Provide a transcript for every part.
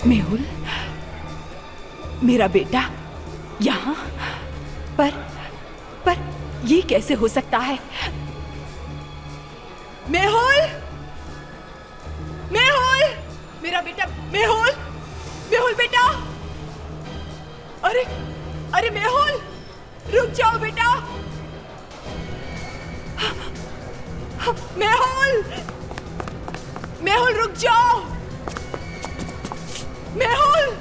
मेहुल, मेरा बेटा यहाँ पर ये कैसे हो सकता है? मेहुल, मेहुल, मेरा बेटा मेहुल, मेहुल बेटा, अरे मेहुल, रुक जाओ बेटा, मेहुल, मेहुल रुक जाओ, मेहुल।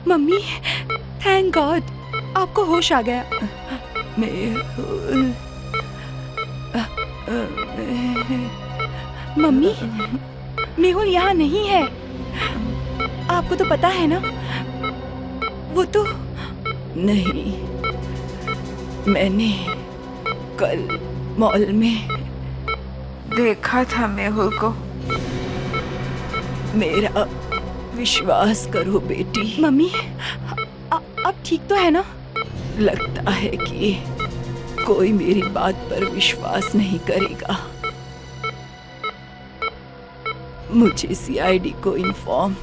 मम्मी, थैंक गॉड, आपको होश आ गया। मेहुल, मम्मी, मेहुल यहाँ नहीं है। आपको तो पता है ना, वो तो नहीं। मैंने कल मॉल में देखा था मेहुल को। मेरा विश्वास करो बेटी। मम्मी, अब ठीक तो है ना? लगता है कि कोई मेरी बात पर विश्वास नहीं करेगा। मुझे सीआईडी को इन्फॉर्म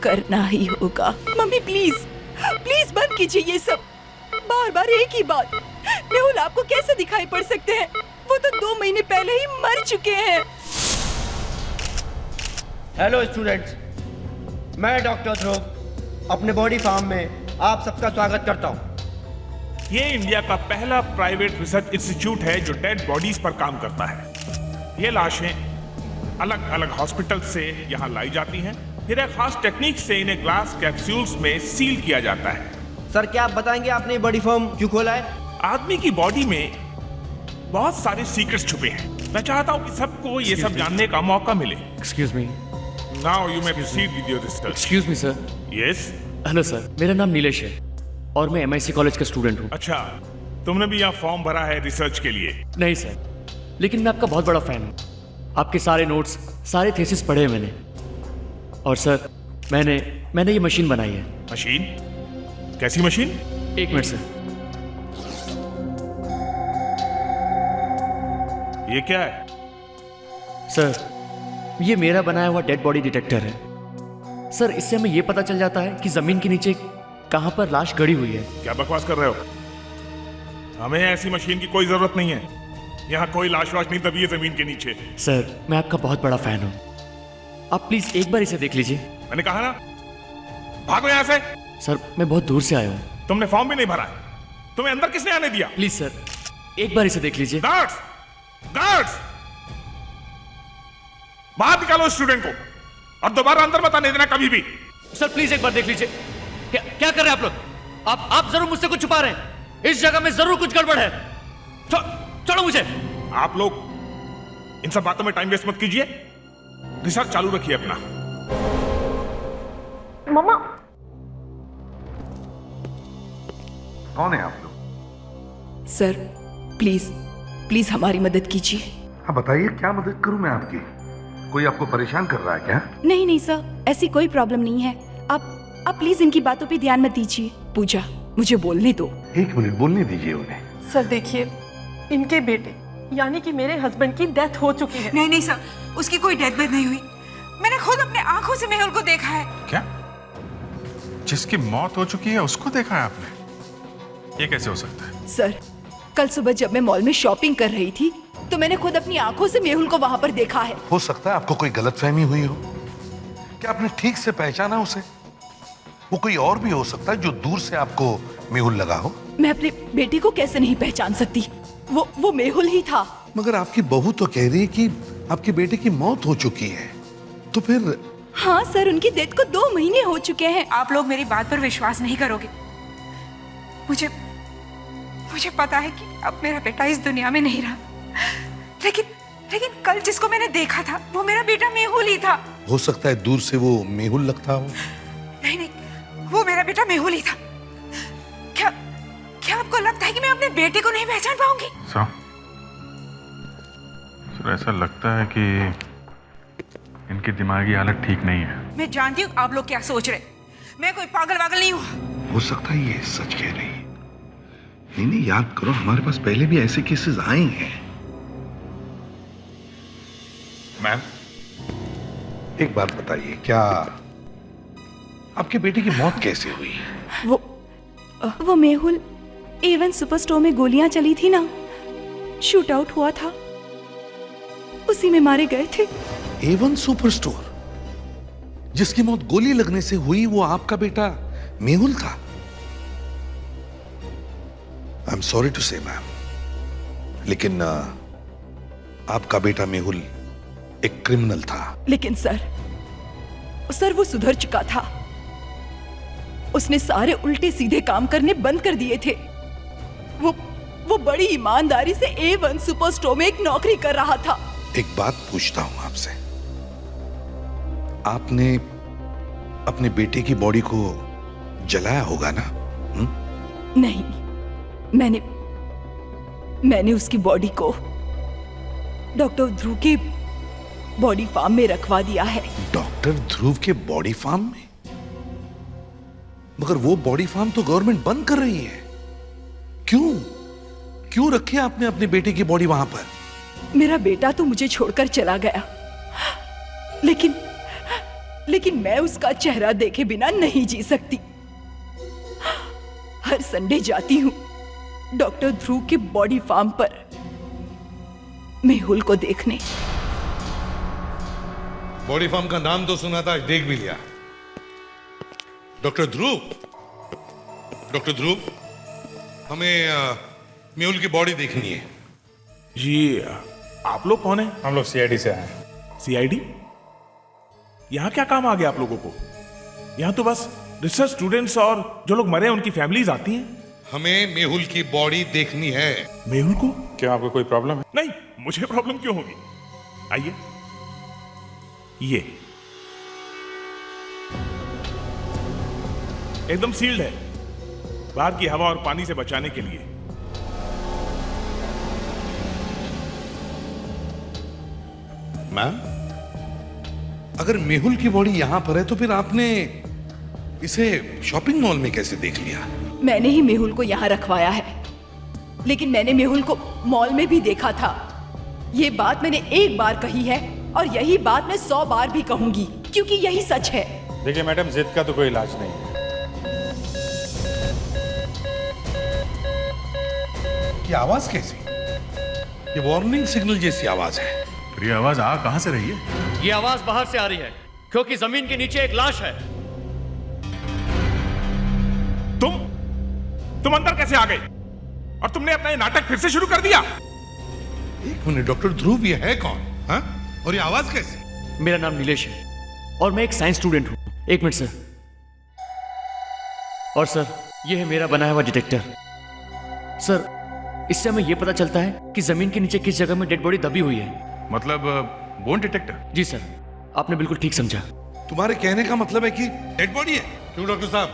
करना ही होगा। मम्मी प्लीज, प्लीज बंद कीजिए ये सब। बार बार एक ही बात। मेहुल आपको कैसे दिखाई पड़ सकते हैं? वो तो 2 महीने पहले ही मर चुके हैं। हेलो स्टूडेंट्स, मैं डॉक्टर ध्रुव अपने बॉडी फार्म में आप सबका स्वागत करता हूँ। ये इंडिया का पहला प्राइवेट रिसर्च इंस्टीट्यूट है जो डेड बॉडीज पर काम करता है। ये लाशें अलग अलग हॉस्पिटल से यहाँ लाई जाती हैं, फिर एक खास टेक्निक से इन्हें ग्लास कैप्सूल्स में सील किया जाता है। सर, क्या आप बताएंगे आपने बॉडी फार्म क्यों खोला है? आदमी की बॉडी में बहुत सारे सीक्रेट्स छुपे हैं। मैं चाहता हूँ कि सबको ये सब जानने का मौका मिले। Excuse me. Now you may proceed with your research. Excuse me sir. Yes. Hello sir, मेरा नाम नीलेश है और मैं MIC कॉलेज का स्टूडेंट हूँ। अच्छा, तुमने भी यहाँ फॉर्म भरा है रिसर्च के लिए? नहीं सर, लेकिन मैं आपका बहुत बड़ा फैन हूँ। आपके सारे नोट्स, सारे थीसिस पढ़े हैं मैंने। और सर, मैंने ये मशीन बनाई है। मशीन? कैसी मशीन? एक मिनट सर। ये क्या है? सर, ये मेरा बनाया हुआ डेड बॉडी डिटेक्टर है। सर, इससे हमें ये पता चल जाता है कि जमीन के नीचे कहां पर लाश गड़ी हुई है। क्या बकवास कर रहे हो? हमें ऐसी मशीन की कोई जरूरत नहीं है। यहाँ कोई लाश वाश नहीं दबी है जमीन के नीचे। सर, मैं आपका बहुत बड़ा फैन हूँ। आप प्लीज एक बार इसे देख लीजिए। मैंने कहा ना, भागो यहाँ से। सर, मैं बहुत दूर से आया हूँ। तुमने फॉर्म भी नहीं भरा है। तुम्हें अंदर किसने आने दिया? प्लीज सर, एक बार इसे देख लीजिए। गार्ड्स, गार्ड्स, बाहर निकालो स्टूडेंट को और दोबारा अंदर मत आने देना कभी भी। सर प्लीज एक बार देख लीजिए। क्या कर रहे हैं आप लोग? आप जरूर मुझसे कुछ छुपा रहे हैं। इस जगह में जरूर कुछ गड़बड़ है। छोड़ो मुझे। आप लोग इन सब बातों में टाइम वेस्ट मत कीजिए, रिसर्च चालू रखिए अपना। मम्मा, कौन है आप लोग? सर प्लीज, प्लीज हमारी मदद कीजिए। हाँ बताइए, क्या मदद करूं मैं आपकी? कोई आपको परेशान कर रहा है क्या? नहीं नहीं सर, ऐसी कोई प्रॉब्लम नहीं है। आप प्लीज इनकी बातों पे ध्यान मत दीजिए। पूजा, मुझे बोलने दो। 1 मिनट बोलने दीजिए उन्हें। सर देखिए, इनके बेटे यानी कि मेरे हस्बैंड की डेथ हो चुकी है। नहीं नहीं सर, उसकी कोई डेथ बेथ नहीं हुई। मैंने खुद अपने आंखों से मेहुल को देखा है। क्या? जिसकी मौत हो चुकी है उसको देखा है आपने? ये कैसे हो सकता है? सर, कल सुबह जब मैं मॉल में शॉपिंग कर रही थी तो मैंने खुद अपनी आंखों से मेहुल को वहां पर देखा है। हो सकता है आपको कोई गलतफहमी हुई हो। क्या आपने ठीक से पहचाना उसे? वो कोई और भी हो सकता है जो दूर से आपको मेहुल लगा हो। मैं अपने बेटे को कैसे नहीं पहचान सकती? वो मेहुल ही था। मगर आपकी बहू तो कह रही है कि आपके बेटे की मौत हो चुकी है, तो फिर? हाँ सर, उनकी डेथ को 2 महीने हो चुके हैं। आप लोग मेरी बात पर विश्वास नहीं करोगे। मुझे पता है कि अब मेरा बेटा इस दुनिया में नहीं रहा, लेकिन कल जिसको मैंने देखा था वो मेरा बेटा मेहुल ही था। हो सकता है दूर से वो मेहुल लगता हो। नहीं, वो मेरा बेटा मेहुल ही था। क्या आपको लगता है कि मैं अपने बेटे को नहीं पहचान पाऊंगी? सर, ऐसा लगता है कि इनकी दिमागी हालत ठीक नहीं है। मैं जानती हूँ आप लोग क्या सोच रहे। मैं कोई पागल वागल नहीं हूँ। हो सकता है ये सच कह रही है। नहीं नहीं, याद करो, हमारे पास पहले भी ऐसे केसेस आए हैं। मैम, एक बात बताइए, क्या आपके बेटे की मौत कैसे हुई? वो मेहुल A1 सुपर स्टोर में गोलियां चली थी ना, शूट आउट हुआ था, उसी में मारे गए थे। A1 सुपर स्टोर, जिसकी मौत गोली लगने से हुई, वो आपका बेटा मेहुल था? आई एम सॉरी टू से मैम, लेकिन आपका बेटा मेहुल एक क्रिमिनल था। लेकिन सर वो सुधर चुका था। उसने सारे उल्टे सीधे काम करने बंद कर दिए थे। वो बड़ी ईमानदारी से A1 सुपर स्टोर में एक नौकरी कर रहा था। एक बात पूछता हूं आपसे, आपने अपने बेटे की बॉडी को जलाया होगा ना? नहीं, मैंने उसकी बॉडी को डॉक्टर ध्रुव के बॉडी फार्म में रखवा दिया है। डॉक्टर ध्रुव के बॉडी फार्म में? मगर वो बॉडी फार्म तो गवर्नमेंट बंद कर रही है। क्यों रखी आपने अपने बेटे की बॉडी वहां पर? मेरा बेटा तो मुझे छोड़कर चला गया, लेकिन मैं उसका चेहरा देखे बिना नहीं जी सकती। हर संडे जाती हूँ डॉक्टर ध्रुव के बॉडी फार्म पर मेहुल को देखने। बॉडी फार्म का नाम तो सुना था, देख भी लिया। डॉक्टर ध्रुव, हमें मेहुल की बॉडी देखनी है। जी, आप लोग कौन हैं? हम लोग CID से आए हैं। CID? यहाँ क्या काम आ गया आप लोगों को? यहाँ तो बस रिसर्च स्टूडेंट्स और जो लोग मरे हैं उनकी फैमिलीज आती हैं। हमें मेहुल की बॉडी देखनी है। मेहुल को? क्या आपको कोई प्रॉब्लम है? नहीं, मुझे प्रॉब्लम क्यों होगी? आइए, ये एकदम सील्ड है, बाहर की हवा और पानी से बचाने के लिए। मैम, अगर मेहुल की बॉडी यहां पर है तो फिर आपने इसे शॉपिंग मॉल में कैसे देख लिया? मैंने ही मेहुल को यहाँ रखवाया है, लेकिन मैंने मेहुल को मॉल में भी देखा था। ये बात मैंने एक बार कही है और यही बात मैं 100 बार भी कहूंगी, क्योंकि यही सच है। देखिए मैडम, जिद का तो कोई इलाज नहीं है। ये आवाज कैसी? ये वार्निंग सिग्नल जैसी आवाज है। फिर ये आवाज आ कहां से रही है? ये आवाज बाहर से आ रही है, क्योंकि जमीन के नीचे एक लाश है। तुम अंदर कैसे आ गए? और तुमने अपना ये नाटक फिर से शुरू कर दिया? एक मिनट, डॉक्टर ध्रुव ये है कौन? हाँ? और ये आवाज कैसी? मेरा नाम नीलेश है और मैं एक साइंस स्टूडेंट हूँ। एक मिनट सर। और सर, ये है मेरा बनाया हुआ डिटेक्टर। सर, इससे हमें यह पता चलता है कि जमीन के नीचे किस जगह में डेड बॉडी दबी हुई है। मतलब बोन डिटेक्टर? जी सर, आपने बिल्कुल ठीक समझा। तुम्हारे कहने का मतलब है कि डेड बॉडी है? क्यों डॉक्टर साहब,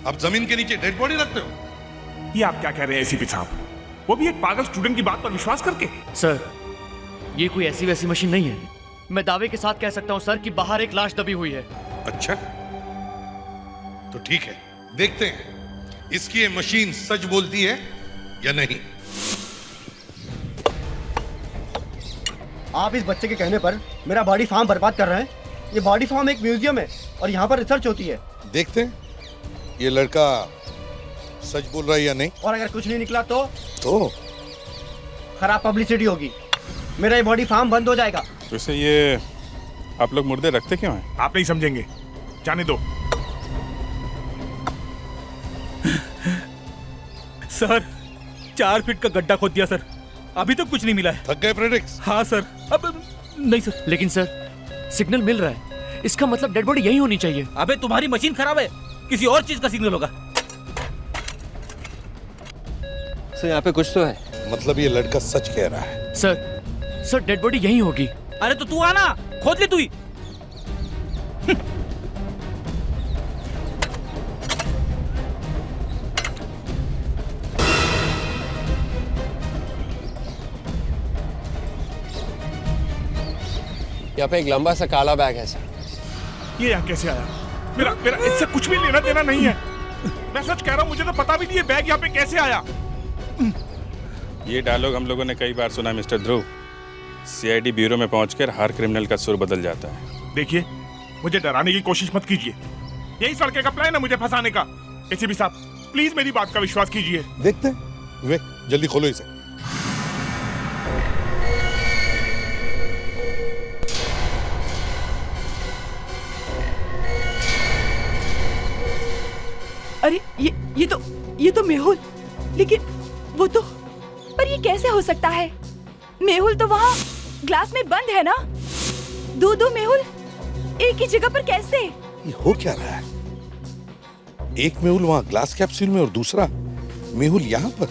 आप जमीन के नीचे डेड बॉडी रखते हो? ये आप क्या कह रहे हैं ACP साहब? वो भी एक पागल स्टूडेंट की बात पर विश्वास करके? सर, ये कोई ऐसी वैसी मशीन नहीं है। मैं दावे के साथ कह सकता हूं सर कि बाहर एक लाश दबी हुई है। अच्छा, तो ठीक है, देखते हैं इसकी ये मशीन सच बोलती है या नहीं। आप इस बच्चे के कहने पर मेरा बॉडी फार्म बर्बाद कर रहे हैं। ये बॉडी फार्म एक म्यूजियम है और यहाँ पर रिसर्च होती है। देखते हैं ये लड़का सच बोल रहा है या नहीं। और अगर कुछ नहीं निकला तो खराब पब्लिसिटी होगी, मेरा ये बॉडी फार्म बंद हो जाएगा। वैसे ये आप लोग मुर्दे रखते क्यों हैं? आप नहीं समझेंगे, जाने दो। सर, 4 फीट का गड्ढा खोद दिया सर, अभी तक कुछ नहीं मिला है। थक गए फ्रेडरिक्स? हाँ सर। अब नहीं सर। लेकिन सर, सिग्नल मिल रहा है, इसका मतलब डेड बॉडी यही होनी चाहिए। अबे तुम्हारी मशीन खराब है, किसी और चीज का सिग्नल होगा। सर, यहाँ पे कुछ तो है। मतलब ये लड़का सच कह रहा है। सर डेड बॉडी यही होगी। अरे तो तू आना, खोद ले तू ही। यहाँ पे एक लंबा सा काला बैग है सर। ये यहाँ कैसे आया? मेरा मेरा इससे कुछ भी लेना देना नहीं है। मैं सच कह रहा हूँ, मुझे तो पता भी नहीं ये बैग यहाँ पे कैसे आया। ये डायलॉग हम लोगों ने कई बार सुना मिस्टर ध्रुव। सीआईडी ब्यूरो में पहुंचकर हर क्रिमिनल का सुर बदल जाता है। देखिए, मुझे डराने की कोशिश मत कीजिए। यही इस लड़के का प्लान है मुझे फंसाने का। एसीपी साहब, प्लीज मेरी बात का विश्वास कीजिए। देखते हैं। विवेक, जल्दी खोलो इसे। अरे ये तो मेहुल, लेकिन वो तो, पर ये कैसे हो सकता है? मेहुल तो वहाँ ग्लास में बंद है ना। दो मेहुल एक ही जगह पर कैसे? ये हो क्या रहा है? एक मेहुल वहां ग्लास कैप्सूल में और दूसरा मेहुल यहाँ पर।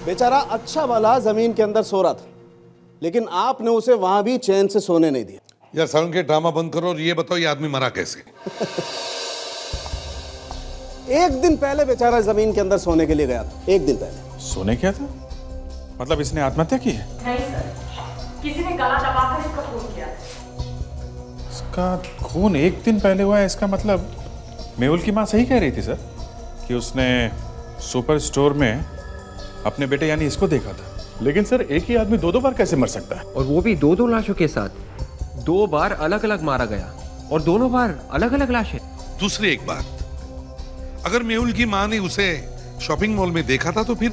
बेचारा अच्छा वाला जमीन के अंदर सो रहा था, लेकिन आपने उसे वहां भी चैन से सोने नहीं दिया। यार साउंड के ड्रामा बंद करो और ये बताओ ये आदमी मरा कैसे? एक दिन पहले बेचारा जमीन के अंदर सोने के लिए गया था। एक दिन पहले सोने क्या था? मतलब इसने आत्महत्या की है? नहीं सर, किसी ने गला दबाकर इसका खून किया। इसका खून एक दिन पहले हुआ है, इसका मतलब मेहुल की माँ सही कह रही थी सर कि उसने सुपर स्टोर में अपने बेटे यानी इसको देखा था। लेकिन सर, एक ही आदमी दो बार कैसे मर सकता है? और वो भी दो लाशों के साथ। 2 बार अलग अलग मारा गया और दोनों बार अलग अलग लाशें। दूसरी एक बात, अगर मेहुल की माँ ने उसे शॉपिंग मॉल में देखा था तो फिर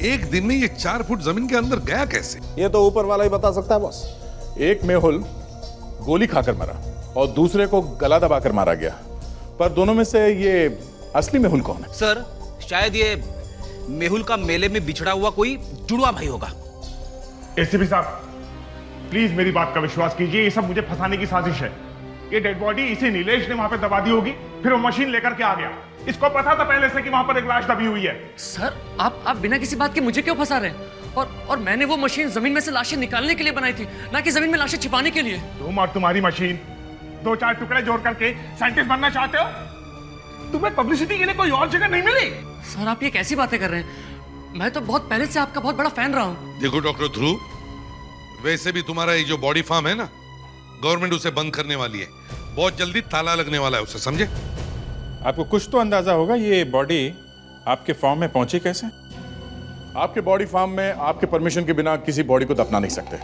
एक दिन में ये 4 फुट जमीन के अंदर गया कैसे? ये तो ऊपर वाला ही बता सकता है बॉस। एक मेहुल गोली खाकर मरा और दूसरे को गला दबाकर मारा गया, पर दोनों में से ये असली मेहुल कौन है? सर, शायद ये मेहुल का मेले में बिछड़ा हुआ कोई जुड़वा भाई होगा। एसीपी साहब, प्लीज मेरी बात का विश्वास कीजिए। ये सब मुझे फंसाने की साजिश है। ये डेड बॉडी इसी नीलेश ने वहां पे दबा दी होगी, फिर वो मशीन लेकर के आ गया। इसको पता था पहले से कि वहां पर एक लाश दबी हुई है। सर, आप बिना किसी बात के मुझे क्यों फंसा रहे हैं? और मैंने वो मशीन जमीन में से लाशें निकालने के लिए बनाई थी, ना कि जमीन में लाशें छिपाने के लिए। तुम और तुम्हारी मशीन 2-4 टुकड़े जोड़ करके साइंटिस्ट बनना चाहते हो? तुम्हें पब्लिसिटी के लिए कोई और जगह नहीं मिली? सर, आप ये कैसी बातें कर रहे हैं? मैं तो बहुत पहले से आपका बहुत बड़ा फैन रहा हूँ। देखो डॉक्टर ध्रुव, वैसे भी तुम्हारा ये जो बॉडी फार्म है ना, गवर्नमेंट उसे बंद करने वाली है। बहुत जल्दी ताला लगने वाला है उसे, समझे? आपको कुछ तो अंदाजा होगा ये बॉडी आपके फार्म में पहुंची कैसे? आपके बॉडी फार्म में आपके परमिशन के बिना किसी बॉडी को दफना नहीं सकते।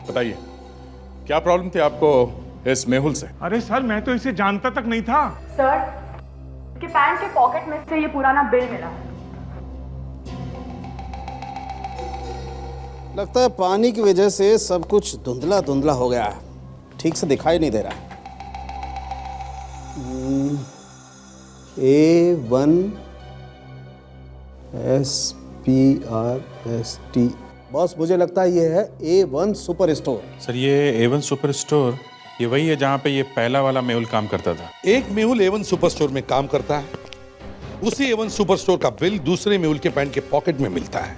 बताइए, क्या प्रॉब्लम थी आपको इस मेहुल से? अरे सर, मैं तो इसे जानता तक नहीं था। सर, इसके पैंट के पॉकेट में से ये पुराना बिल मिला है। लगता है पानी की वजह से सब कुछ धुंधला धुंधला हो गया है, ठीक से दिखाई नहीं दे रहा है। A1 SPRST। बॉस, मुझे लगता है ये है A1 सुपर स्टोर। सर, ये A1 सुपर स्टोर ये वही है जहाँ पे ये पहला वाला मेहुल काम करता था। एक मेहुल A1 सुपर स्टोर में काम करता है, उसी A1 सुपर स्टोर का बिल दूसरे मेहुल के पैंट के पॉकेट में मिलता है।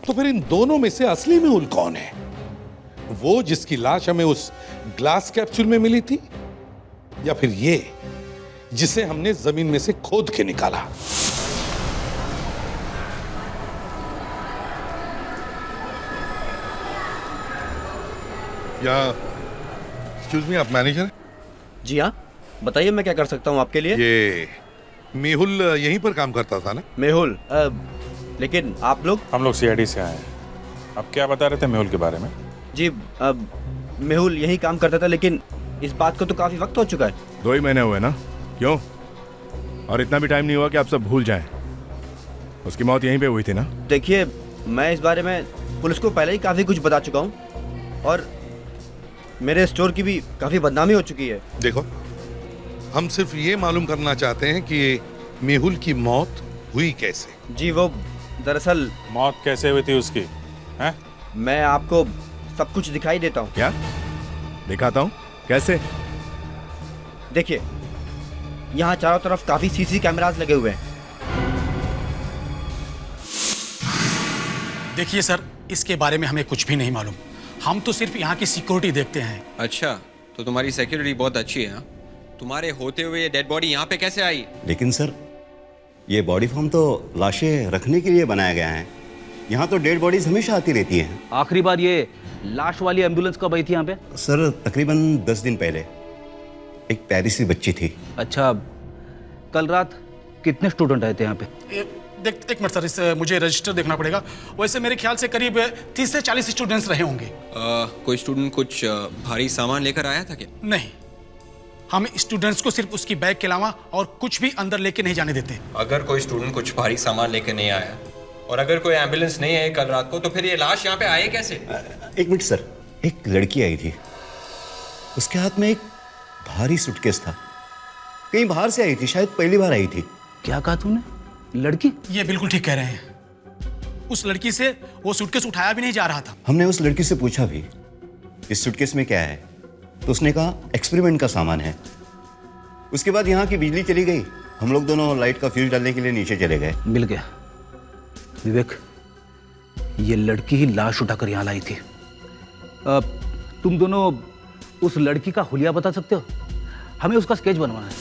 तो फिर इन दोनों में से असली मेहुल कौन है? वो जिसकी लाश हमें उस ग्लास कैप्सूल में मिली थी, या फिर ये जिसे हमने जमीन में से खोद के निकाला? या एक्सक्यूज मी, आप मैनेजर? जी हाँ, बताइए मैं क्या कर सकता हूँ आपके लिए। ये मेहुल यहीं पर काम करता था ना? मेहुल, लेकिन आप लोग? हम लोग सीआईडी से आए हैं। अब क्या बता रहे थे मेहुल के बारे में? जी, मेहुल यही काम करता था, लेकिन इस बात को तो काफी वक्त हो चुका है। 2 ही महीने हुए ना? क्यों? और इतना भी टाइम नहीं हुआ कि आप सब भूल जाएं। उसकी मौत यहीं पे हुई थी ना? देखिए, मैं इस बारे में पुलिस को पहले ही काफी कुछ बता चुका हूँ और मेरे स्टोर की भी काफी बदनामी हो चुकी है। देखो, हम सिर्फ ये मालूम करना चाहते हैं कि ये मेहुल की मौत हुई कैसे। जी, वो दरअसल मौत कैसे हुई थी उसकी? हैं? मैं आपको सब कुछ दिखाई देता हूँ। क्या दिखाता हूँ? कैसे? देखिए, यहाँ चारों तरफ काफी सीसी कैमरास लगे हुए हैं। देखिए सर, इसके बारे में हमें कुछ भी नहीं मालूम। हम तो सिर्फ यहाँ की सिक्योरिटी देखते हैं। अच्छा, तो तुम्हारी सिक्योरिटी बहुत अच्छी है। तुम्हारे होते हुए ये डेड बॉडी यहाँ पे कैसे आई? लेकिन सर, ये बॉडी फार्म तो लाशें रखने के लिए बनाया गया है। यहाँ तो डेड बॉडीज हमेशा आती रहती हैं। आखिरी बार ये लाश वाली एम्बुलेंस कब आई थी यहाँ पे? सर तकरीबन 10 दिन पहले एक पेरिसी बच्ची थी। अच्छा, कल रात कितने स्टूडेंट आए थे यहाँ पे? एक मिनट सर, इस मुझे रजिस्टर देखना पड़ेगा। वैसे मेरे ख्याल से करीब 30 से 40 स्टूडेंट्स रहे होंगे। कोई स्टूडेंट कुछ भारी सामान लेकर आया था क्या? नहीं, हम स्टूडेंट्स को सिर्फ उसकी बैग के अलावा और कुछ भी अंदर लेके नहीं जाने देते। अगर कोई स्टूडेंट कुछ भारी सामान लेकर नहीं आया और अगर कोई एम्बुलेंस नहीं आई कल रात को, तो फिर ये लाश यहाँ पे आई कैसे? एक मिनट सर, एक लड़की आई थी, उसके हाथ में एक भारी सूटकेस था। कहीं बाहर से आई थी, शायद पहली बार आई थी। क्या कहा तूने? लड़की? ये बिल्कुल ठीक कह रहे हैं। उस लड़की से वो सूटकेस उठाया भी नहीं जा रहा था। हमने उस लड़की से पूछा भी इस सूटकेस में क्या है, तो उसने कहा एक्सपेरिमेंट का सामान है। उसके बाद यहाँ की बिजली चली गई, हम लोग दोनों लाइट का फ्यूज डालने के लिए नीचे चले गए। मिल गया। विवेक, ये लड़की ही लाश उठाकर यहाँ लाई थी। तुम दोनों उस लड़की का हुलिया बता सकते हो? हमें उसका स्केच बनवाना है।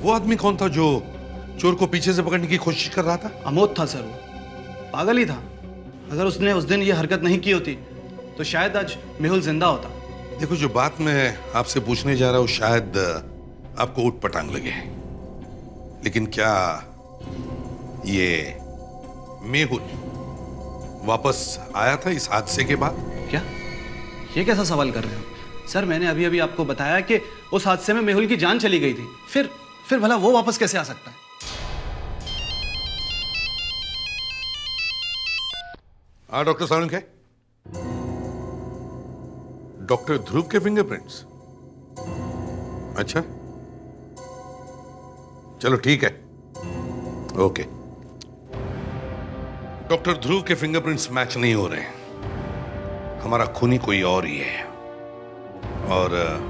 वो आदमी कौन था जो चोर को पीछे से पकड़ने की कोशिश कर रहा था? अमोद था सर, वो पागल ही था। अगर उसने उस दिन ये हरकत नहीं की होती तो शायद आज मेहुल जिंदा होता। देखो, जो बात मैं आपसे पूछने जा रहा हूं शायद आपको ऊट पटांग लगे, लेकिन क्या ये मेहुल वापस आया था इस हादसे के बाद? क्या ये कैसा सवाल कर रहे हो सर? मैंने अभी अभी आपको बताया कि उस हादसे में मेहुल की जान चली गई थी। फिर भला वो वापस कैसे आ सकता है? हाँ डॉक्टर सालुंखे, डॉक्टर ध्रुव के फिंगरप्रिंट्स? अच्छा, चलो ठीक है, ओके। डॉक्टर ध्रुव के फिंगरप्रिंट्स मैच नहीं हो रहे हैं, हमारा खूनी कोई और ही है। और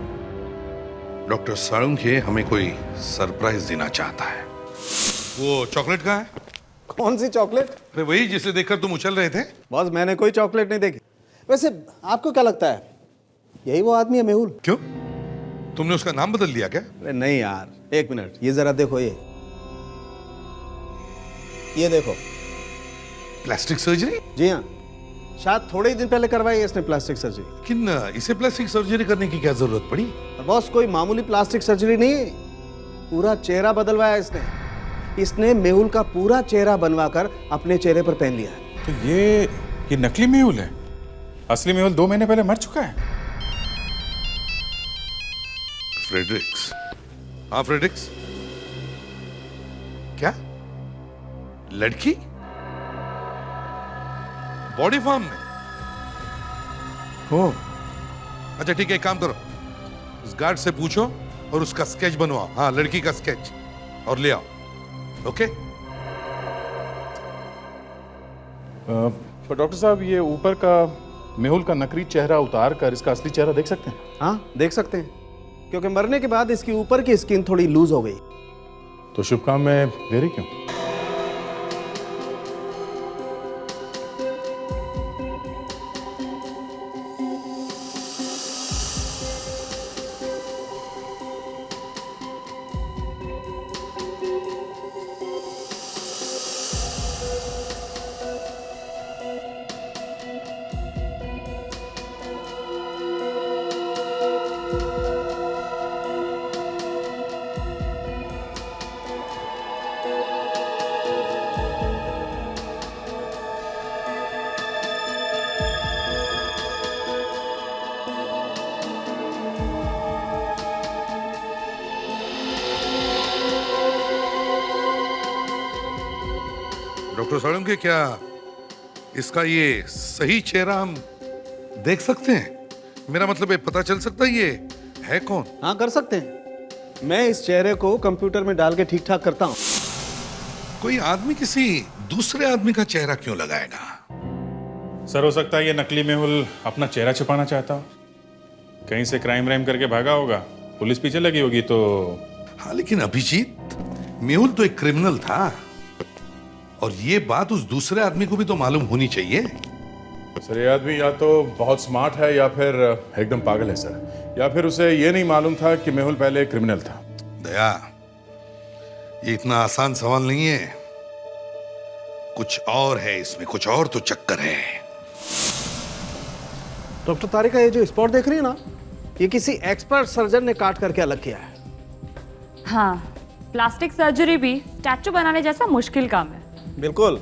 डॉक्टर सालुंखे हमें कोई सरप्राइज देना चाहता है। वो चॉकलेट कहाँ है? कौन सी चॉकलेट? अरे वही जिसे देखकर तुम उछल रहे थे। बॉस, मैंने कोई चॉकलेट नहीं देखी। वैसे आपको क्या लगता है, यही वो आदमी है मेहुल? क्यों, तुमने उसका नाम बदल दिया क्या? अरे नहीं यार, एक मिनट, ये जरा देखो, ये देखो। Plastic surgery? जी हाँ, शायद थोड़े ही दिन पहले करवाई है इसने प्लास्टिक सर्जरी। लेकिन इसे प्लास्टिक सर्जरी करने की क्या जरूरत पड़ी? बॉस, कोई मामूली प्लास्टिक सर्जरी नहीं, पूरा चेहरा बदलवाया इसने मेहुल का पूरा चेहरा बनवाकर अपने चेहरे पर पहन लिया है। तो ये नकली मेहुल है? असली मेहुल 2 महीने पहले मर चुका है। फ्रेडरिक्स? हाँ फ्रेडरिक्स, क्या लड़की बॉडी फार्म में? हो, अच्छा ठीक है, एक काम करो, उस गार्ड से पूछो और उसका स्केच बनवाओ। हाँ, लड़की का स्केच, और ले आओ। ओके? तो डॉक्टर साहब, ये ऊपर का मेहुल का नकली चेहरा उतार कर इसका असली चेहरा देख सकते हैं? हाँ, देख सकते हैं, क्योंकि मरने के बाद इसकी ऊपर की स्किन थोड़ी लूज हो गई। तो शुभ काम में देरी क्यों? डॉक्टर सालुंखे, क्या इसका ये सही चेहरा हम देख सकते हैं? मेरा मतलब है, पता चल सकता है ये है कौन? हाँ, कर सकते हैं। मैं इस चेहरे को कंप्यूटर में डाल के ठीक ठाक करता हूँ। कोई आदमी किसी दूसरे आदमी का चेहरा क्यों लगाएगा? सर हो सकता है ये नकली मेहुल अपना चेहरा छुपाना चाहता हो, कहीं से क्राइम व्राइम करके भागा होगा, पुलिस पीछे लगी होगी तो। हाँ लेकिन अभिजीत, मेहुल तो एक क्रिमिनल था और ये बात उस दूसरे आदमी को भी तो मालूम होनी चाहिए। सर ये आदमी या तो बहुत स्मार्ट है या फिर एकदम पागल है सर, या फिर उसे ये नहीं मालूम था कि मेहुल पहले क्रिमिनल था। दया, ये इतना आसान सवाल नहीं है, कुछ और है इसमें, कुछ और तो चक्कर है। डॉक्टर तारिका, ये जो स्पॉट देख रही है ना, ये किसी एक्सपर्ट सर्जन ने काट करके अलग किया है। हाँ, प्लास्टिक सर्जरी भी स्टैचू बनाने जैसा मुश्किल काम है। बिल्कुल,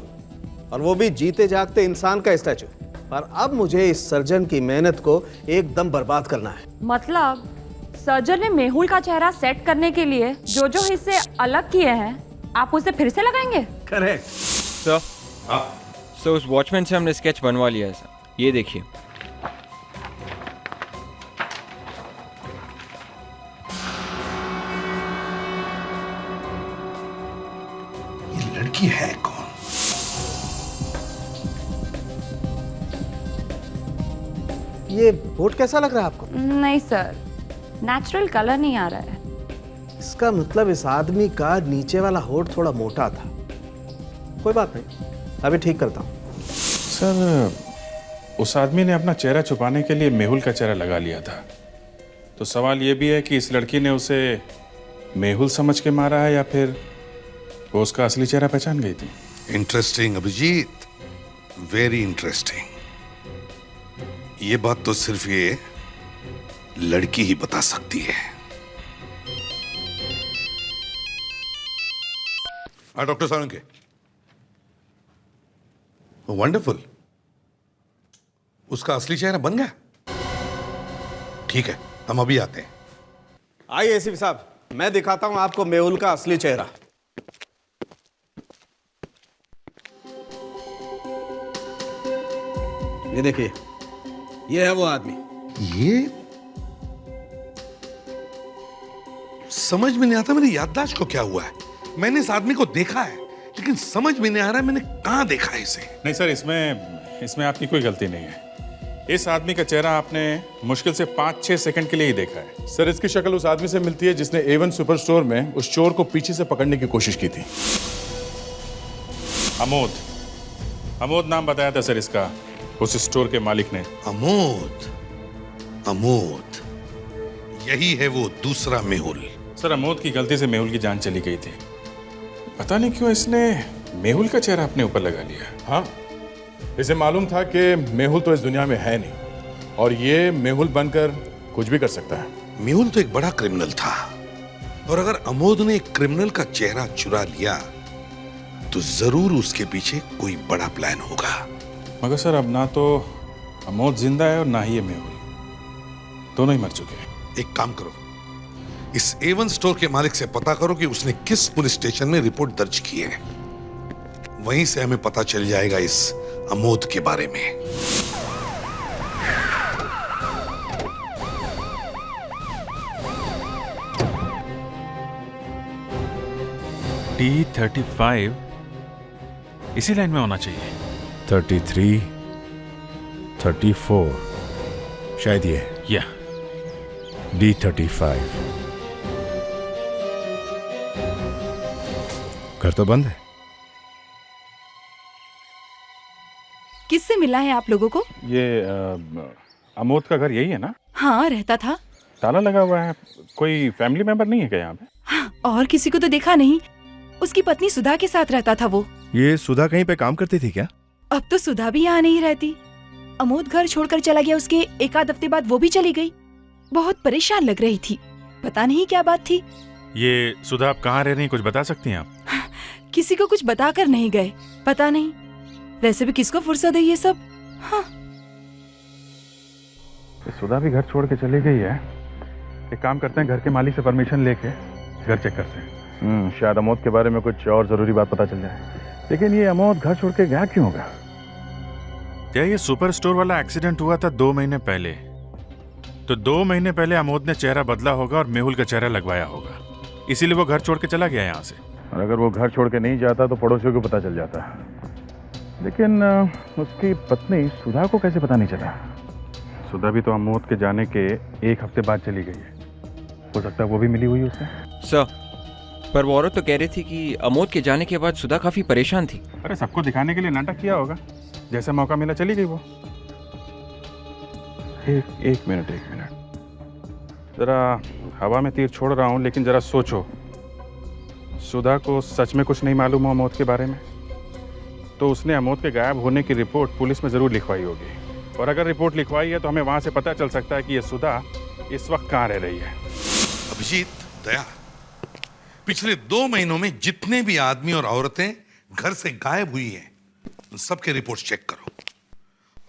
और वो भी जीते जागते इंसान का स्टैचू। पर अब मुझे इस सर्जन की मेहनत को एकदम बर्बाद करना है। मतलब सर्जन ने मेहुल का चेहरा सेट करने के लिए जो जो हिस्से अलग किए हैं, आप उसे फिर से लगाएंगे? Correct sir. सर उस वॉचमैन से हमने स्केच बनवा लिया है सर, ये देखिए। ये लड़की है कौन? ये बोट कैसा लग रहा है आपको? नहीं सर, नेचुरल कलर नहीं आ रहा है। इसका मतलब इस आदमी का नीचे वाला होठ थोड़ा मोटा था। कोई बात नहीं, अभी ठीक करता हूँ। सर उस आदमी ने अपना चेहरा छुपाने के लिए मेहुल का चेहरा लगा लिया था, तो सवाल ये भी है कि इस लड़की ने उसे मेहुल समझ के मारा है या फिर वो उसका असली चेहरा पहचान गई थी। Interesting Abhijit, very interesting. ये बात तो सिर्फ ये लड़की ही बता सकती है। डॉक्टर सालुंके, वंडरफुल, उसका असली चेहरा बन गया। ठीक है, हम अभी आते हैं। आइए एसीपी साहब, मैं दिखाता हूं आपको मेहुल का असली चेहरा। ये देखिए, ये है वो आदमी। ये समझ में नहीं आता मेरी याददाश्त को क्या हुआ है। मैंने इस आदमी को देखा है लेकिन समझ में नहीं आ रहा मैंने कहां देखा है इसे। नहीं सर, इसमें आपकी कोई गलती नहीं है। इस आदमी का चेहरा आपने मुश्किल से 5-6 सेकंड के लिए ही देखा है। सर इसकी शक्ल उस आदमी से मिलती है जिसने A1 सुपर स्टोर में उस चोर को पीछे से पकड़ने की कोशिश की थी। अमोद नाम बताया था सर इसका, उस स्टोर के मालिक ने। अमोद, यही है वो दूसरा मेहुल। सर अमोद की गलती से मेहुल की जान चली गई थी, पता नहीं क्यों इसने मेहुल का चेहरा अपने ऊपर लगा लिया। हाँ, इसे मालूम था कि मेहुल तो इस दुनिया में है नहीं और ये मेहुल बनकर कुछ भी कर सकता है। मेहुल तो एक बड़ा क्रिमिनल था और अगर अमोद ने एक क्रिमिनल का चेहरा चुरा लिया तो जरूर उसके पीछे कोई बड़ा प्लान होगा। मगर सर अब ना तो अमोद जिंदा है और ना ही ये मेहुल, दोनों ही मर चुके हैं। एक काम करो, इस A1 स्टोर के मालिक से पता करो कि उसने किस पुलिस स्टेशन में रिपोर्ट दर्ज की है। वहीं से हमें पता चल जाएगा इस अमोद के बारे में। D35 इसी लाइन में होना चाहिए। 33, 34 शायद ये या D35। घर तो बंद है। किससे मिला है आप लोगों को? ये अमोद का घर यही है ना? हाँ, रहता था। ताला लगा हुआ है, कोई फैमिली मेंबर नहीं है क्या यहाँ पे? हाँ, और किसी को तो देखा नहीं। उसकी पत्नी सुधा के साथ रहता था वो। ये सुधा कहीं पे काम करती थी क्या? अब तो सुधा भी यहाँ नहीं रहती। अमोद घर छोड़कर चला गया, उसके एक आध हफ्ते बाद वो भी चली गई। बहुत परेशान लग रही थी, पता नहीं क्या बात थी। ये सुधा आप कहाँ रह रही हैं, कुछ बता सकती हैं आप? किसी को कुछ बताकर नहीं गए, पता नहीं। वैसे भी किसको फुर्सत है ये सब। हाँ। सुधा भी घर छोड़ के चली गई है। एक काम करते हैं, घर के मालिक से परमिशन लेके घर चेक करते हैं। शायद अमोद के बारे में कुछ और जरूरी बात पता चल जाए। लेकिन ये अमोद घर छोड़ के गया क्यों होगा? क्या ये सुपर स्टोर वाला एक्सीडेंट हुआ था 2 महीने पहले? तो 2 महीने पहले अमोद ने चेहरा बदला होगा और मेहुल का चेहरा लगवाया होगा, इसीलिए वो घर छोड़ के चला गया यहाँ से। और अगर वो घर छोड़ के नहीं जाता तो पड़ोसियों को पता चल जाता। लेकिन उसकी पत्नी सुधा को कैसे पता नहीं चला? सुधा भी तो अमोद के जाने के 1 हफ्ते बाद चली गई है। हो सकता है वो भी मिली हुई उससे। सर, पर वो औरत तो कह रही थी कि अमोद के जाने के बाद सुधा काफी परेशान थी। अरे सबको दिखाने के लिए नाटक किया होगा, जैसा मौका मिला चली गई वो। एक मिनट जरा हवा में तीर छोड़ रहा हूं, लेकिन जरा सोचो, सुधा को सच में कुछ नहीं मालूम हो अमोद के बारे में, तो उसने अमोद के गायब होने की रिपोर्ट पुलिस में जरूर लिखवाई होगी। और अगर रिपोर्ट लिखवाई है तो हमें वहां से पता चल सकता है कि ये सुधा इस वक्त कहाँ रह रही है। अभिजीत, दया, पिछले 2 महीनों में जितने भी आदमी और औरतें घर से गायब हुई हैं, उन सबके रिपोर्ट चेक करो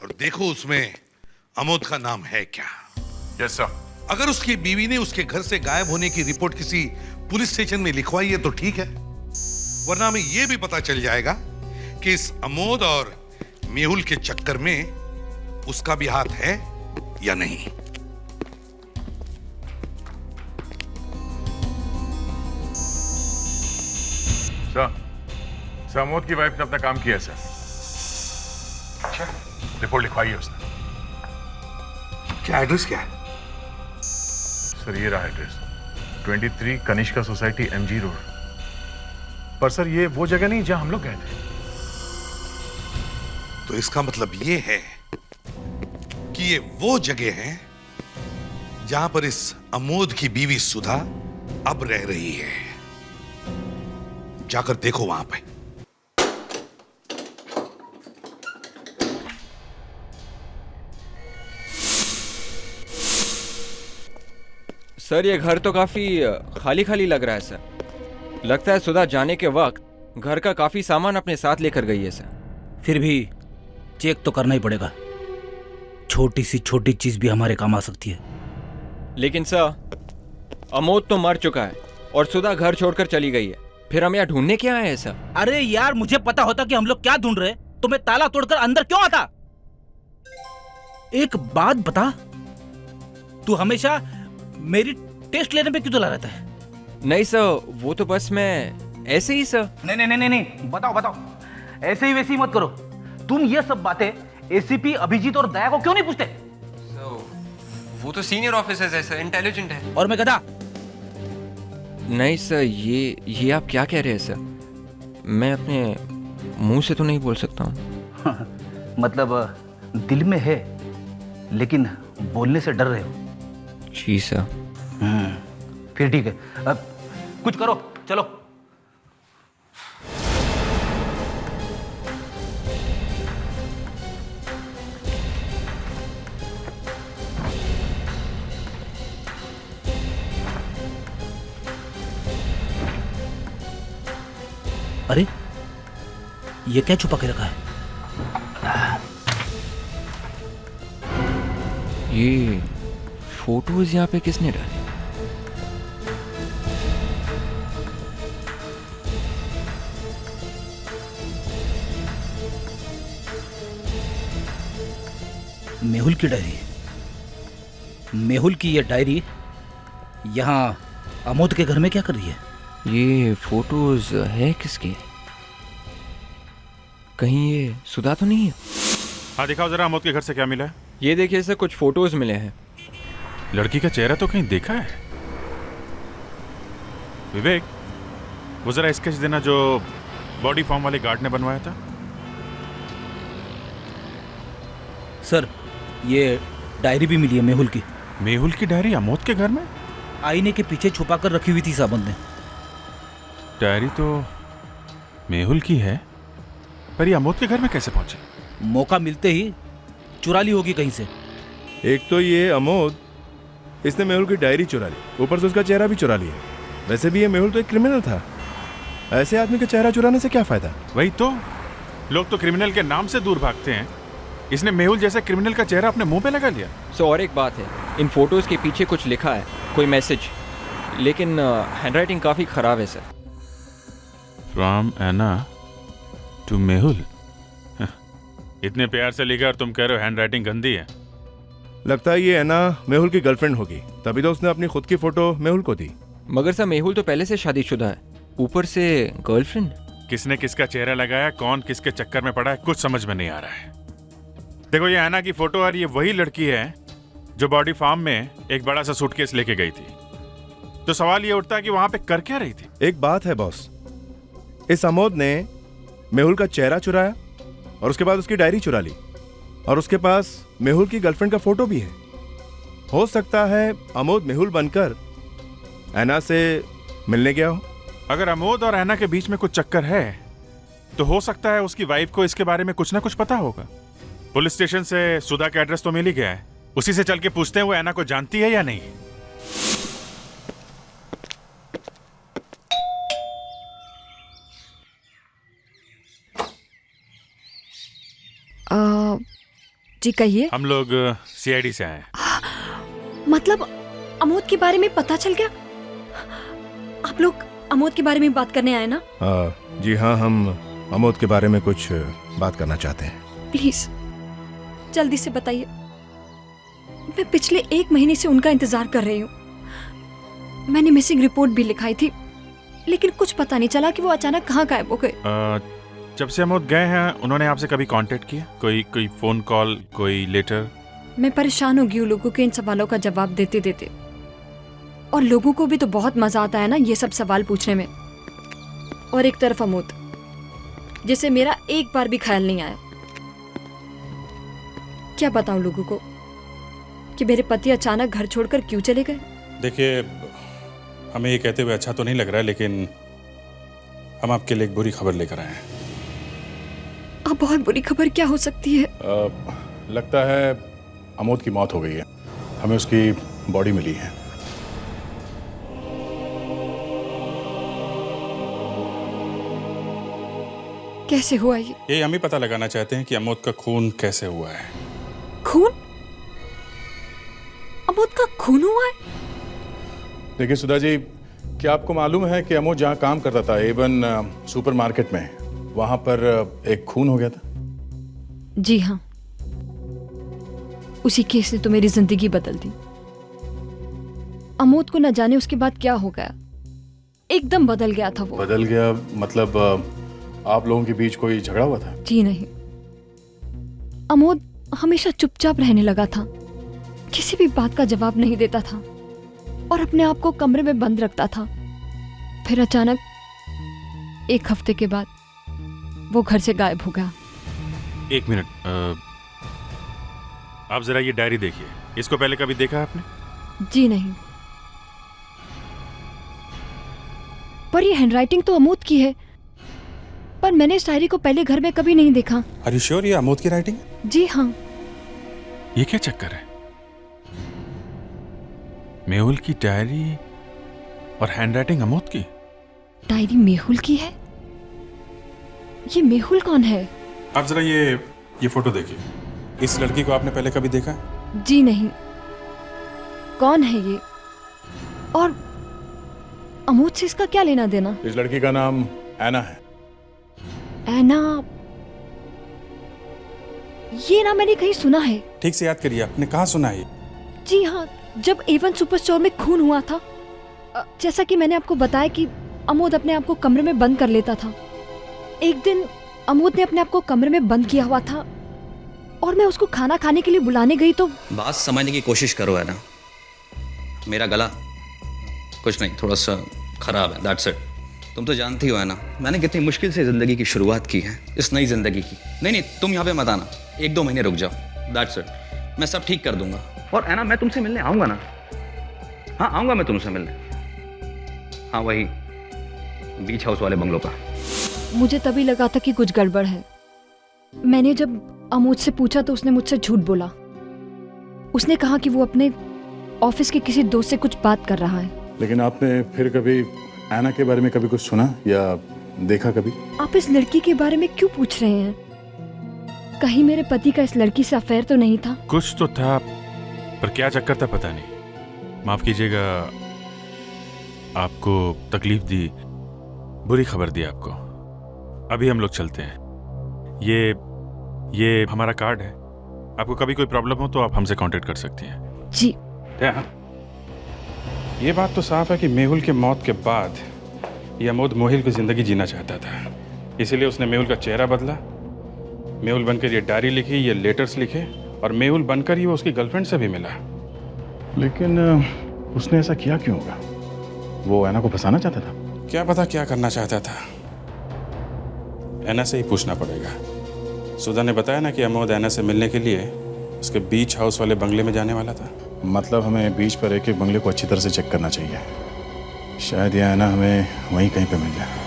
और देखो उसमें अमोद का नाम है क्या। Yes sir. अगर उसकी बीवी ने उसके घर से गायब होने की रिपोर्ट किसी पुलिस स्टेशन में लिखवाई है तो ठीक है, वरना हमें यह भी पता चल जाएगा कि इस अमोद और मेहुल के चक्कर में उसका भी हाथ है या नहीं। सर, अमोद की वाइफ ने अपना काम किया सर। अच्छा, रिपोर्ट लिखवाई है उसने। क्या एड्रेस क्या है? सर ये रहा address, 23 Kanishka society, MG road. पर सर ये वो जगह नहीं जहां हम लोग गए थे। तो इसका मतलब ये है कि ये वो जगह है जहां पर इस अमोद की बीवी सुधा अब रह रही है। जाकर देखो वहां पे। सर, ये घर तो काफी खाली खाली लग रहा है सर। लगता है सुधा जाने के वक्त घर का काफी सामान अपने साथ लेकर गई है सर। फिर भी चेक तो करना ही पड़ेगा, छोटी सी छोटी चीज भी हमारे काम आ सकती है। लेकिन सर, अमोद तो मर चुका है और सुधा घर छोड़कर चली गई है, फिर हम यहाँ ढूंढने क्या आए हैं सर? अरे यार, मुझे पता होता कि हम लोग क्या ढूंढ रहे तो मैं ताला तोड़कर अंदर क्यों आता। एक बात बता, तू हमेशा मेरी टेस्ट लेने पे क्यों तुला रहता है? नहीं सर, वो तो बस मैं ऐसे ही सर। नहीं, बताओ, ऐसे ही वैसे ही मत करो। तुम ये सब बातें ACP अभिजीत और दया को क्यों नहीं पूछते? वो तो सीनियर ऑफिसर्स है सर, इंटेलिजेंट है। और मैं गधा? नहीं सर, ये आप क्या कह रहे हैं सर? मैं अपने मुंह से तो नहीं बोल सकता हूँ। मतलब दिल में है लेकिन बोलने से डर रहे हो? जी सर। फिर ठीक है, अब कुछ करो, चलो। अरे ये क्या छुपा के रखा है? ये फोटोज यहाँ पे किसने डाली? मेहुल की डायरी। मेहुल की ये डायरी यहाँ अमोद के घर में क्या कर रही है? ये फोटोज है किसकी? कहीं ये सुधा तो नहीं है? हाँ दिखाओ जरा, अमोद के घर से क्या मिला है? ये देखिए सर, कुछ फोटोज मिले हैं। लड़की का चेहरा तो कहीं देखा है। विवेक, वो जरा स्केच देना जो बॉडी फॉर्म वाले गार्ड ने बनवाया था। सर, ये डायरी भी मिली है मेहुल की। मेहुल की डायरी अमोद के घर में? आईने के पीछे छुपा कर रखी हुई थी साबंद ने। डायरी तो मेहुल की है, पर ये अमोद के घर में कैसे पहुंचे? मौका मिलते ही चुरा ली होगी कहीं से। एक तो ये अमोद, इसने मेहुल की डायरी चुरा ली, ऊपर से उसका चेहरा भी चुरा लिया। वैसे भी ये मेहुल तो एक क्रिमिनल था, ऐसे आदमी का चेहरा चुराने से क्या फायदा? वही तो, लोग तो क्रिमिनल के नाम से दूर भागते हैं, इसने मेहुल जैसे क्रिमिनल का चेहरा अपने मुंह पे लगा लिया। सो और एक बात है, इन फोटोज के पीछे कुछ लिखा है, कोई मैसेज, लेकिन हैंडराइटिंग काफी खराब है sir. From Anna to Mehul. इतने प्यार से लिखा और तुम कह रहे हो हैंडराइटिंग गंदी है। लगता है ये एना मेहुल की गर्लफ्रेंड होगी, तभी तो उसने अपनी खुद की फोटो मेहुल को दी। मगर सर, मेहुल तो पहले से शादीशुदा है, ऊपर से गर्लफ्रेंड। किसने किसका चेहरा लगाया, कौन किसके चक्कर में पड़ा है, कुछ समझ में नहीं आ रहा है। देखो ये ऐना की फोटो और ये वही लड़की है जो बॉडी फार्म में एक बड़ा सा सूटकेस लेके गई थी। तो सवाल ये उठता है कि वहां पे कर क्या रही थी? एक बात है बॉस, इस अमोद ने मेहुल का चेहरा चुराया और उसके बाद उसकी डायरी चुरा ली और उसके पास मेहुल की गर्लफ्रेंड का फोटो भी है। हो सकता है अमोद मेहुल बनकर ऐना से मिलने गया हो। अगर अमोद और ऐना के बीच में कुछ चक्कर है तो हो सकता है उसकी वाइफ को इसके बारे में कुछ ना कुछ पता होगा। पुलिस स्टेशन से सुधा का एड्रेस तो मिल ही गया है, उसी से चल के पूछते हैं वो ऐना को जानती है या नहीं। जी कहिए। हम लोग सीआईडी से आए हैं। मतलब अमोद के बारे में पता चल गया? आप लोग अमोद के बारे में बात करने आए ना? जी हाँ, हम अमोद के बारे में कुछ बात करना चाहते हैं। प्लीज जल्दी से बताइए। मैं पिछले 1 महीने से उनका इंतजार कर रही हूँ। मैंने मिसिंग रिपोर्ट भी लिखाई थी, लेकिन कुछ पता नहीं चला कि वो अचानक कहाँ गायब हो गए। जब से अमोद गए हैं उन्होंने आपसे कभी कांटेक्ट किया? कोई फोन कॉल, कोई लेटर? मैं परेशान हो गई हूँ लोगों के इन सवालों का जवाब देते देते, और लोगों को भी तो बहुत मजा आता है ना ये सब सवाल पूछने में। और एक तरफ अमोद जिसे मेरा एक बार भी ख्याल नहीं आया। क्या बताऊं लोगों को कि मेरे पति अचानक घर छोड़कर क्यों चले गए? देखिए, हमें ये कहते हुए अच्छा तो नहीं लग रहा है, लेकिन हम आपके लिए एक बुरी खबर लेकर आए हैं। अब बहुत बुरी खबर क्या हो सकती है? लगता है अमोद की मौत हो गई है। हमें उसकी बॉडी मिली है। कैसे हुआ ये? ये हम ही पता लगाना चाहते हैं कि अमोद का खून कैसे हुआ है। खून? अमोद का खून हुआ है? देखिए सुधा जी, क्या आपको मालूम है कि अमोद जहाँ काम करता था, एवन सुपरमार्केट में, वहां पर एक खून हो गया था? जी हाँ, उसी केस ने तो मेरी जिंदगी बदल दी। अमोद को न जाने उसके बाद क्या हो गया, एकदम बदल गया था वो। बदल गया मतलब आप लोगों के बीच कोई झगड़ा हुआ था? जी नहीं, अमोद हमेशा चुपचाप रहने लगा था, किसी भी बात का जवाब नहीं देता था और अपने आप को कमरे में बंद रखता था। फिर अचानक 1 हफ्ते के बाद वो घर से गायब हो गया। 1 मिनट, आप जरा ये डायरी देखिए। इसको पहले कभी देखा आपने? जी नहीं, पर ये हैंडराइटिंग तो अमोद की है, पर मैंने इस डायरी को पहले घर में कभी नहीं देखा। आर यू श्योर ये अमोद की राइटिंग? जी हाँ। ये क्या चक्कर है? मेहुल की डायरी और हैंडराइटिंग अमोद की? डायरी मेहुल की है? ये मेहुल कौन है? आप जरा ये फोटो देखिए। इस लड़की को आपने पहले कभी देखा? जी नहीं, कौन है ये और अमोद से इसका क्या लेना देना? इस लड़की का नाम ऐना है। ऐना? ये नाम मैंने कहीं सुना है। ठीक से याद करिए, आपने कहाँ सुना है? जी हाँ, जब A1 सुपर स्टोर में खून हुआ था, जैसा कि मैंने आपको बताया कि अमोद अपने आप को कमरे में बंद कर लेता था। एक दिन अमोद ने अपने आप को कमरे में बंद किया हुआ था और मैं उसको खाना खाने के लिए बुलाने गई तो। बात समझने की कोशिश करो है ना, मेरा गला कुछ नहीं, थोड़ा सा खराब है, दैट्स इट। तुम तो जानती हो है ना, मैंने कितनी मुश्किल से जिंदगी की शुरुआत की है, इस नई जिंदगी की। नहीं, तुम यहाँ पे मत आना, 1-2 महीने रुक जाओ, दैट्स इट। मैं सब ठीक कर दूंगा। और है ना, मैं तुमसे मिलने आऊंगा ना। हाँ, आऊंगा मैं तुमसे मिलने। हाँ, वही बीच हाउस वाले बंगलों पर। मुझे तभी लगा था कि कुछ गड़बड़ है। मैंने जब अमोद से पूछा तो उसने मुझसे झूठ बोला। उसने कहा कि वो अपने ऑफिस के किसी दोस्त से कुछ बात कर रहा है। लेकिन आपने फिर कभी ऐना के बारे में कभी कुछ सुना या देखा कभी? आप इस लड़की के बारे में क्यों पूछ रहे हैं? कहीं मेरे पति का इस लड़की से अफेयर तो नहीं था? कुछ तो था, पर क्या चक्कर था पता नहीं। माफ कीजिएगा, आपको तकलीफ दी, बुरी खबर दी आपको। अभी हम लोग चलते हैं। ये हमारा कार्ड है, आपको कभी कोई प्रॉब्लम हो तो आप हमसे कांटेक्ट कर सकती हैं। जी। ये बात तो साफ है कि मेहुल के मौत के बाद ये अमोद मोहिल की जिंदगी जीना चाहता था। इसीलिए उसने मेहुल का चेहरा बदला, मेहुल बनकर ये डायरी लिखी, ये लेटर्स लिखे, और मेहुल बनकर ही वो उसकी गर्लफ्रेंड से भी मिला। लेकिन उसने ऐसा किया क्यों होगा? वो ऐना को फंसाना चाहता था? क्या पता क्या करना चाहता था। ऐना से ही पूछना पड़ेगा। सुधा ने बताया ना कि अमोद ऐना से मिलने के लिए उसके बीच हाउस वाले बंगले में जाने वाला था। मतलब हमें बीच पर एक एक बंगले को अच्छी तरह से चेक करना चाहिए। शायद ये ऐना हमें वहीं कहीं पे मिल जाए।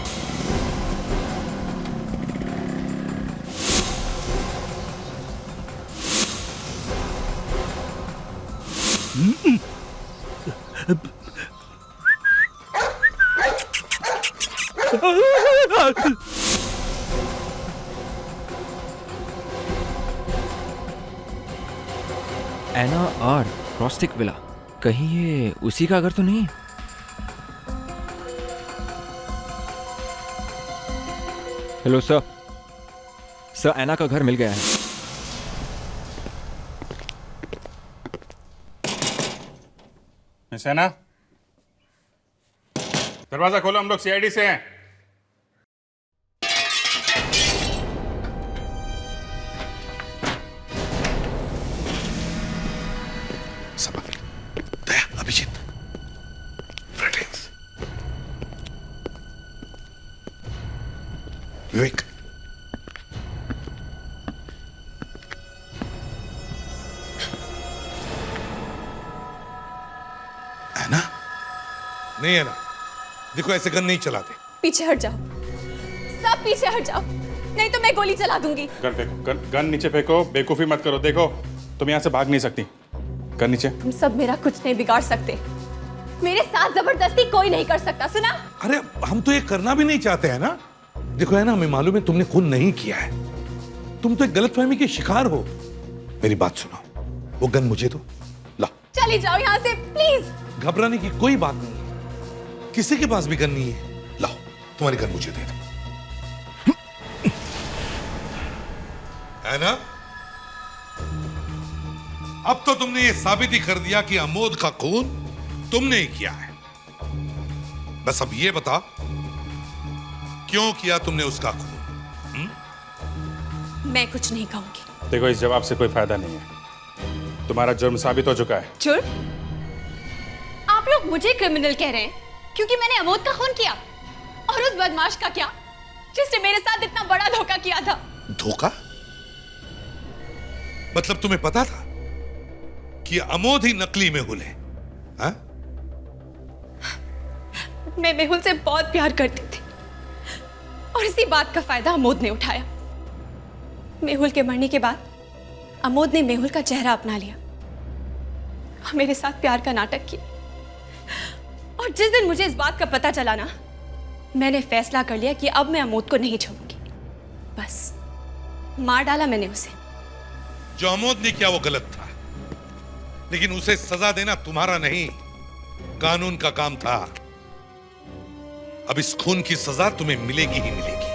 एना आर रॉस्टिक विला, कहीं ये उसी का घर तो नहीं? हेलो सर, सर एना का घर मिल गया है। मिस ऐना, दरवाजा खोलो, हम लोग सीआईडी से हैं। अभिजीत, विवेक, ऐना? नहीं ऐना, देखो ऐसे गन नहीं चलाते। पीछे हट जाओ, सब पीछे हट जाओ, नहीं तो मैं गोली चला दूंगी। गन फेंको, गन नीचे फेंको, बेवकूफी मत करो। देखो तुम यहाँ से भाग नहीं सकती। गन नीचे। तुम सब मेरा कुछ नहीं बिगाड़ सकते, मेरे साथ जबरदस्ती कोई नहीं कर सकता, सुना? अरे हम तो ये करना भी नहीं चाहते हैं ना। देखो है ना, हमें मालूम है तुमने खून नहीं किया है, तुम तो एक गलतफहमी के शिकार हो। मेरी बात सुनो, वो गन मुझे दो। ला, चली जाओ यहाँ से प्लीज। घबराने की कोई बात नहीं है, किसी के पास भी गन नहीं है। लाओ, तुम्हारी गन मुझे दे दो। है ना? अब तो तुमने ये साबित ही कर दिया कि अमोद का खून तुमने ही किया है। बस अब ये बता, क्यों किया तुमने उसका खून? मैं कुछ नहीं कहूंगी। देखो इस जवाब से कोई फायदा नहीं है, तुम्हारा जुर्म साबित हो चुका है। जुर्म? आप लोग मुझे क्रिमिनल कह रहे हैं क्योंकि मैंने अमोद का खून किया, और उस बदमाश का क्या जिसने मेरे साथ इतना बड़ा धोखा किया था? धोखा? मतलब तुम्हें पता था कि अमोद ही नकली मेहुल है? हाँ? मैं मेहुल से बहुत प्यार करती थी, और इसी बात का फायदा अमोद ने उठाया। मेहुल के मरने के बाद अमोद ने मेहुल का चेहरा अपना लिया और मेरे साथ प्यार का नाटक किया। और जिस दिन मुझे इस बात का पता चला ना, मैंने फैसला कर लिया कि अब मैं अमोद को नहीं छोड़ूंगी। बस मार डाला मैंने उसे। जो अमोद ने किया वो गलत था, लेकिन उसे सजा देना तुम्हारा नहीं, कानून का काम था। अब इस खून की सजा तुम्हें मिलेगी ही मिलेगी।